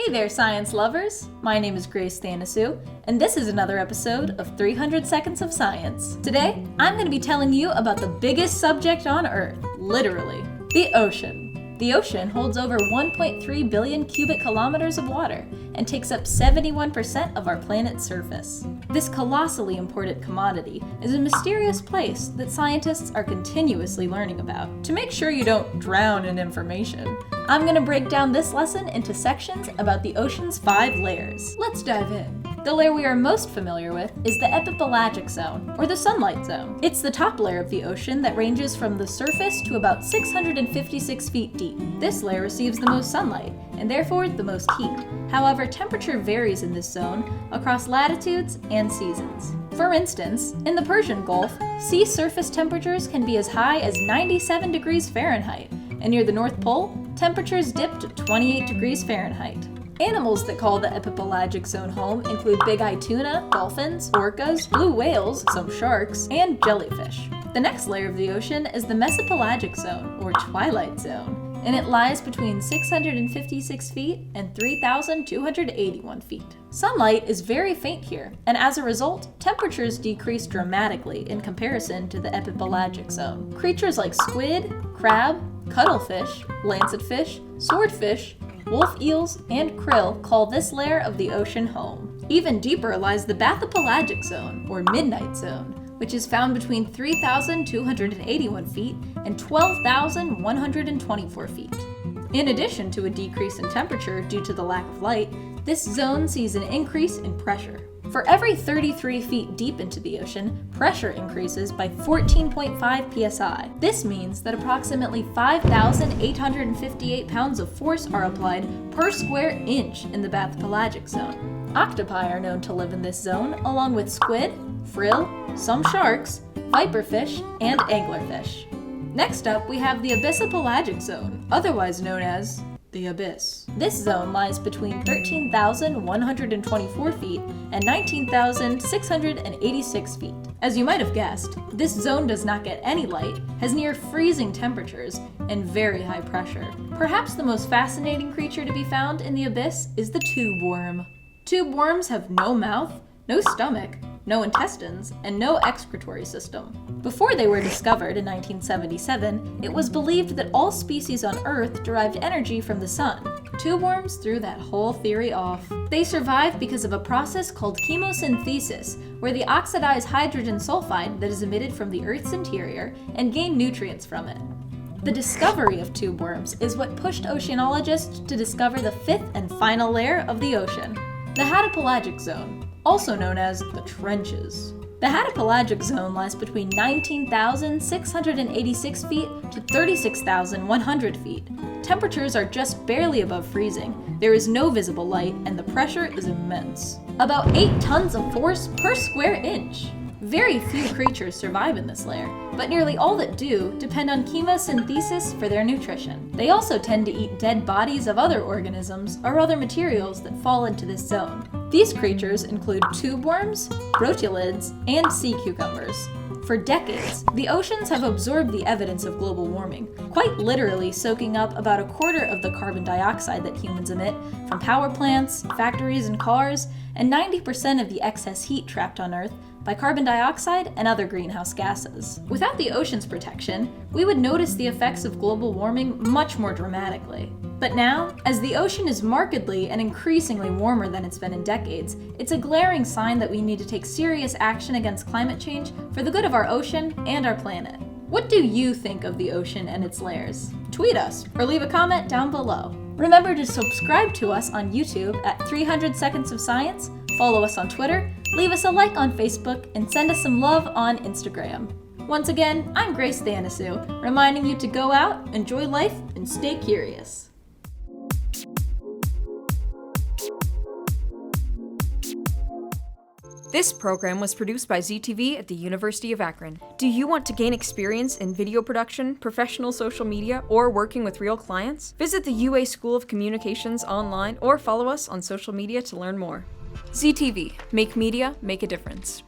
Hey there, science lovers! My name is Grace Thanasu, and this is another episode of 300 Seconds of Science. Today, I'm going to be telling you about the biggest subject on Earth, literally, the ocean. The ocean holds over 1.3 billion cubic kilometers of water and takes up 71% of our planet's surface. This colossally important commodity is a mysterious place that scientists are continuously learning about. To make sure you don't drown in information, I'm going to break down this lesson into sections about the ocean's 5 layers. Let's dive in. The layer we are most familiar with is the epipelagic zone, or the sunlight zone. It's the top layer of the ocean that ranges from the surface to about 656 feet deep. This layer receives the most sunlight, and therefore the most heat. However, temperature varies in this zone across latitudes and seasons. For instance, in the Persian Gulf, sea surface temperatures can be as high as 97 degrees Fahrenheit, and near the North Pole, temperatures dip to 28 degrees Fahrenheit. Animals that call the epipelagic zone home include big-eyed tuna, dolphins, orcas, blue whales, some sharks, and jellyfish. The next layer of the ocean is the mesopelagic zone, or Twilight zone, and it lies between 656 feet and 3,281 feet. Sunlight is very faint here, and as a result, temperatures decrease dramatically in comparison to the epipelagic zone. Creatures like squid, crab, cuttlefish, lancetfish, swordfish, wolf eels, and krill call this layer of the ocean home. Even deeper lies the bathypelagic zone, or midnight zone, which is found between 3,281 feet and 12,124 feet. In addition to a decrease in temperature due to the lack of light, this zone sees an increase in pressure. For every 33 feet deep into the ocean, pressure increases by 14.5 psi. This means that approximately 5,858 pounds of force are applied per square inch in the bathypelagic zone. Octopi are known to live in this zone, along with squid, frill, some sharks, viperfish, and anglerfish. Next up, we have the abyssopelagic zone, otherwise known as the abyss. This zone lies between 13,124 feet and 19,686 feet. As you might have guessed, this zone does not get any light, has near freezing temperatures, and very high pressure. Perhaps the most fascinating creature to be found in the abyss is the tube worm. Tube worms have no mouth, no stomach, no intestines, and no excretory system. Before they were discovered in 1977, it was believed that all species on Earth derived energy from the sun. Tube worms threw that whole theory off. They survive because of a process called chemosynthesis, where they oxidize hydrogen sulfide that is emitted from the Earth's interior and gain nutrients from it. The discovery of tube worms is what pushed oceanologists to discover the 5th and final layer of the ocean, the hadopelagic zone, also known as the trenches. The hadopelagic zone lies between 19,686 feet to 36,100 feet. Temperatures are just barely above freezing, there is no visible light, and the pressure is immense. About 8 tons of force per square inch. Very few creatures survive in this layer, but nearly all that do depend on chemosynthesis for their nutrition. They also tend to eat dead bodies of other organisms or other materials that fall into this zone. These creatures include tube worms, rotullids, and sea cucumbers. For decades, the oceans have absorbed the evidence of global warming, quite literally soaking up about a quarter of the carbon dioxide that humans emit from power plants, factories, and cars, and 90% of the excess heat trapped on Earth by carbon dioxide and other greenhouse gases. Without the ocean's protection, we would notice the effects of global warming much more dramatically. But now, as the ocean is markedly and increasingly warmer than it's been in decades, it's a glaring sign that we need to take serious action against climate change for the good of our ocean and our planet. What do you think of the ocean and its layers? Tweet us or leave a comment down below. Remember to subscribe to us on YouTube at 300 Seconds of Science, follow us on Twitter, leave us a like on Facebook, and send us some love on Instagram. Once again, I'm Grace Thanasu, reminding you to go out, enjoy life, and stay curious. This program was produced by ZTV at the University of Akron. Do you want to gain experience in video production, professional social media, or working with real clients? Visit the UA School of Communications online or follow us on social media to learn more. ZTV, make media, make a difference.